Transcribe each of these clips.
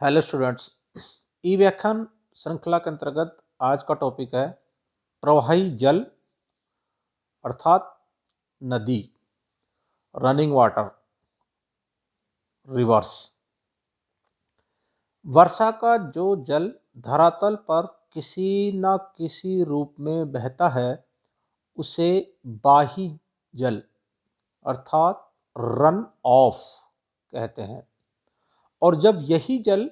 Hello students, ई व्याख्यान श्रृंखला के अंतर्गत आज का टॉपिक है प्रवाही जल अर्थात नदी, रनिंग वाटर, रिवर्स। वर्षा का जो जल धरातल पर किसी न किसी रूप में बहता है उसे बाही जल अर्थात रन ऑफ कहते हैं। और जब यही जल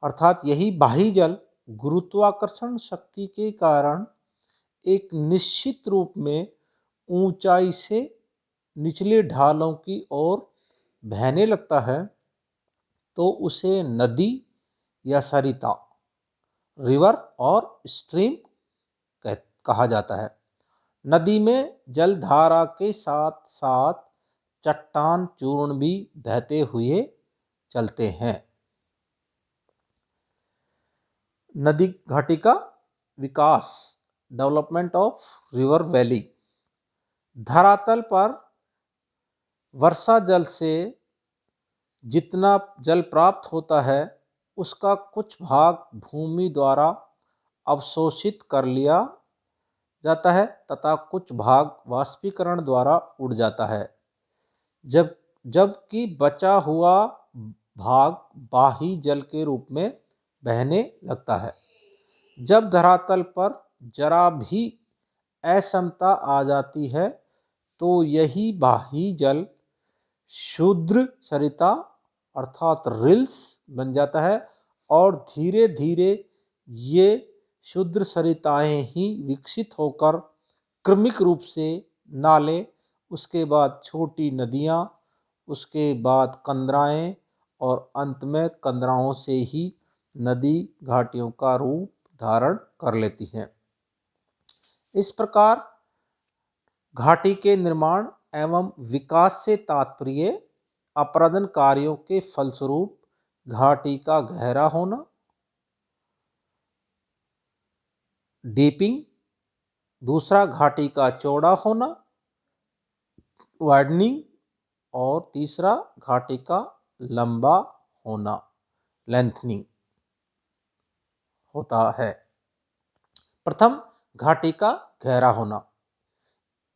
अर्थात यही बाही जल गुरुत्वाकर्षण शक्ति के कारण एक निश्चित रूप में ऊंचाई से निचले ढालों की ओर बहने लगता है तो उसे नदी या सरिता, रिवर और स्ट्रीम कहा जाता है। नदी में जलधारा के साथ साथ चट्टान चूर्ण भी बहते हुए चलते हैं। नदी घाटी का विकास, डेवलपमेंट ऑफ रिवर वैली। धरातल पर वर्षा जल से जितना जल प्राप्त होता है उसका कुछ भाग भूमि द्वारा अवशोषित कर लिया जाता है तथा कुछ भाग वाष्पीकरण द्वारा उड़ जाता है, जबकि बचा हुआ भाग बाही जल के रूप में बहने लगता है। जब धरातल पर जरा भी असमता आ जाती है तो यही बाही जल शुद्र सरिता अर्थात रिल्स बन जाता है और धीरे धीरे ये शुद्र सरिताएं ही विकसित होकर क्रमिक रूप से नाले, उसके बाद छोटी नदियाँ, उसके बाद कंदराएं और अंत में कंदराओं से ही नदी घाटियों का रूप धारण कर लेती हैं। इस प्रकार घाटी के निर्माण एवं विकास से तात्पर्य अपरदन कार्यों के फलस्वरूप घाटी का गहरा होना, डीपिंग, दूसरा घाटी का चौड़ा होना, वाइडनिंग, और तीसरा घाटी का लंबा होना, लेंथनिंग होता है। प्रथम घाटी का गहरा होना।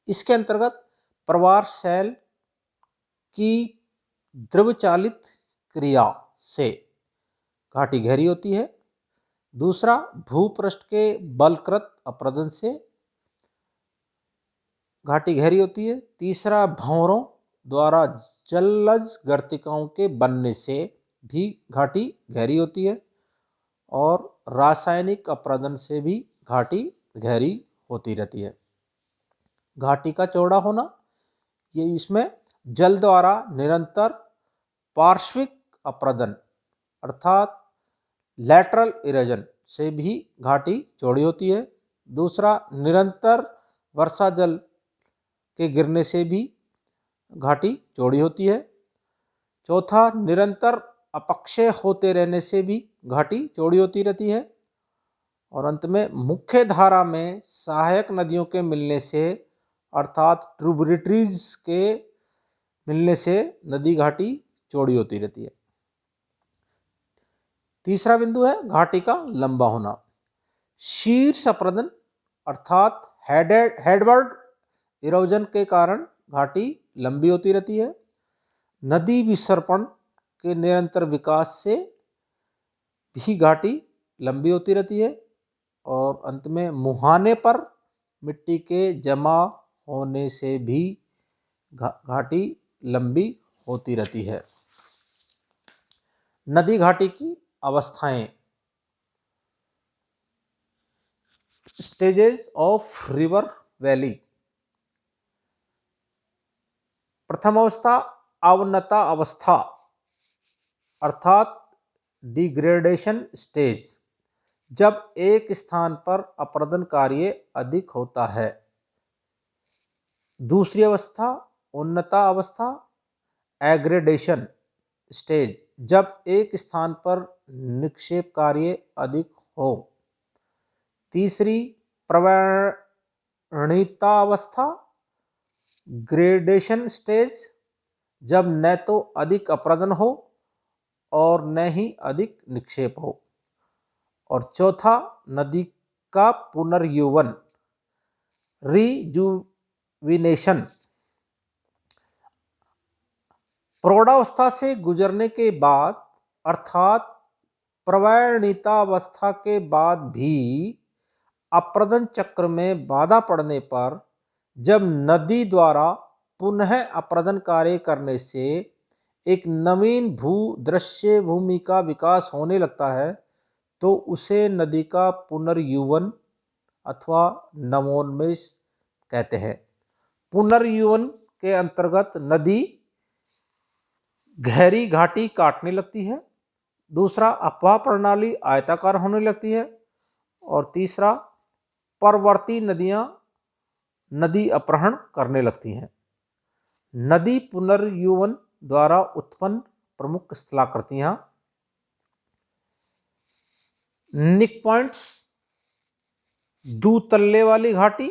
इसके अंतर्गत प्रवार शैल की द्रवचालित क्रिया से घाटी गहरी होती है। दूसरा, भूपृष्ठ के बलकृत अपरदन से घाटी गहरी होती है। तीसरा, भंवरों द्वारा जलज गर्तिकाओं के बनने से भी घाटी गहरी होती है। और रासायनिक अपरदन से भी घाटी गहरी होती रहती है। घाटी का चौड़ा होना, ये इसमें जल द्वारा निरंतर पार्श्विक अपरदन अर्थात लैटरल इरोजन से भी घाटी चौड़ी होती है। दूसरा, निरंतर वर्षा जल के गिरने से भी घाटी चौड़ी होती है। चौथा, निरंतर अपक्षय होते रहने से भी घाटी चौड़ी होती रहती है। और अंत में मुख्य धारा में सहायक नदियों के मिलने से अर्थात ट्रिब्यूटरीज के मिलने से नदी घाटी चौड़ी होती रहती है। तीसरा बिंदु है घाटी का लंबा होना। शीर्ष अपरदन अर्थात हेडवर्ड इरोजन के कारण घाटी लंबी होती रहती है। नदी विसर्पण के निरंतर विकास से भी घाटी लंबी होती रहती है। और अंत में मुहाने पर मिट्टी के जमा होने से भी घाटी लंबी होती रहती है। नदी घाटी की अवस्थाएं, स्टेजेस ऑफ रिवर वैली। प्रथम अवस्था अवनता अवस्था अर्थात डिग्रेडेशन स्टेज, जब एक स्थान पर अपरदन कार्य अधिक होता है। दूसरी अवस्था उन्नता अवस्था एग्रेडेशन स्टेज, जब एक स्थान पर निक्षेप कार्य अधिक हो। तीसरी प्रवणिता अवस्था ग्रेडेशन स्टेज, जब न तो अधिक अपरदन हो और न ही अधिक निक्षेप हो। और चौथा, नदी का पुनर्यौवन, रिजुविनेशन। प्रौढ़ावस्था से गुजरने के बाद अर्थात प्रवणितावस्था के बाद भी अप्रदन चक्र में बाधा पड़ने पर जब नदी द्वारा पुनः अप्रदन कार्य करने से एक नवीन भू दृश्य भूमि का विकास होने लगता है तो उसे नदी का पुनर्यौवन अथवा नवोन्मेष कहते हैं। पुनर्यौवन के अंतर्गत नदी गहरी घाटी काटने लगती है, दूसरा अपवाह प्रणाली आयताकार होने लगती है, और तीसरा परवर्ती नदियां नदी अपहरण करने लगती हैं। नदी पुनर्यौवन द्वारा उत्पन्न प्रमुख स्थलाकृतियां निक पॉइंट्स, दूतल्ले वाली घाटी,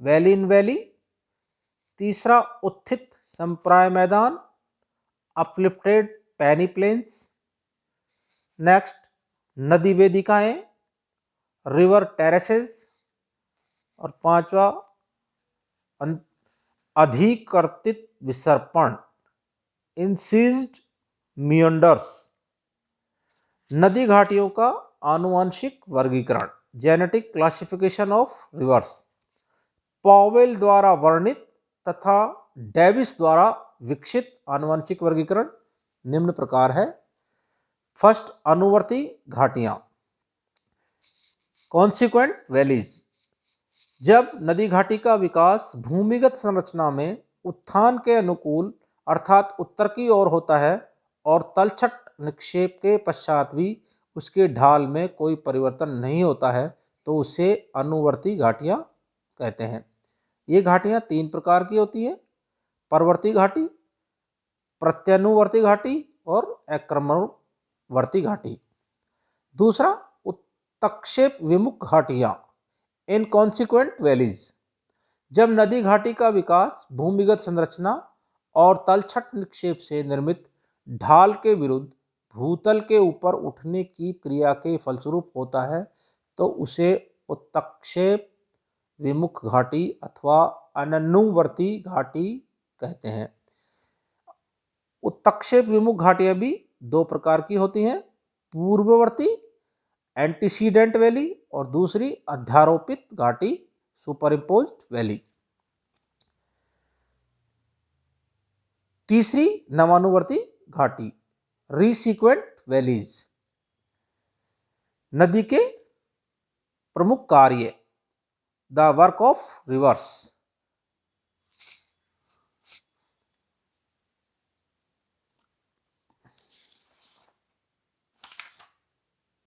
वैली इन वैली, तीसरा उत्थित संप्राय मैदान, अपलिफ्टेड पैनी प्लेन्स, नेक्स्ट नदी वेदिकाएं, रिवर टेरेसेस, और पांचवा अधिकर्तित विसर्पण, इंसीज्ड मियंडर्स। नदी घाटियों का आनुवंशिक वर्गीकरण, genetic classification of reverse. Powell द्वारा वर्णित तथा डेविस द्वारा विकसित आनुवंशिक वर्गीकरण निम्न प्रकार है। फर्स्ट, अनुवर्ती घाटियां, कॉन्सिक्वेंट वैलीज। जब नदी घाटी का विकास भूमिगत संरचना में उत्थान के अनुकूल अर्थात उत्तर की ओर होता है और तलछट निक्षेप के पश्चात भी उसके ढाल में कोई परिवर्तन नहीं होता है तो उसे अनुवर्ती घाटियां कहते हैं। ये घाटियां तीन प्रकार की होती है, परवर्ती घाटी, प्रत्यनुवर्ती घाटी और आक्रमणवर्ती घाटी। दूसरा, उत्तक्षेप विमुख घाटियां, इनकॉन्सिक्वेंट वैलीज। जब नदी घाटी का विकास भूमिगत संरचना और तलछट निक्षेप से निर्मित ढाल के विरुद्ध भूतल के ऊपर उठने की क्रिया के फलस्वरूप होता है तो उसे उत्तक्षेप विमुख घाटी अथवा अनुवर्ती घाटी कहते हैं। उत्तक्षेप विमुख घाटियां भी दो प्रकार की होती हैं, पूर्ववर्ती एंटीसीडेंट वैली और दूसरी अध्यारोपित घाटी सुपरइम्पोज्ड वैली। तीसरी, नवानुवर्ती घाटी, रीसीक्वेंट वैलीज। नदी के प्रमुख कार्य, द वर्क ऑफ रिवर्स।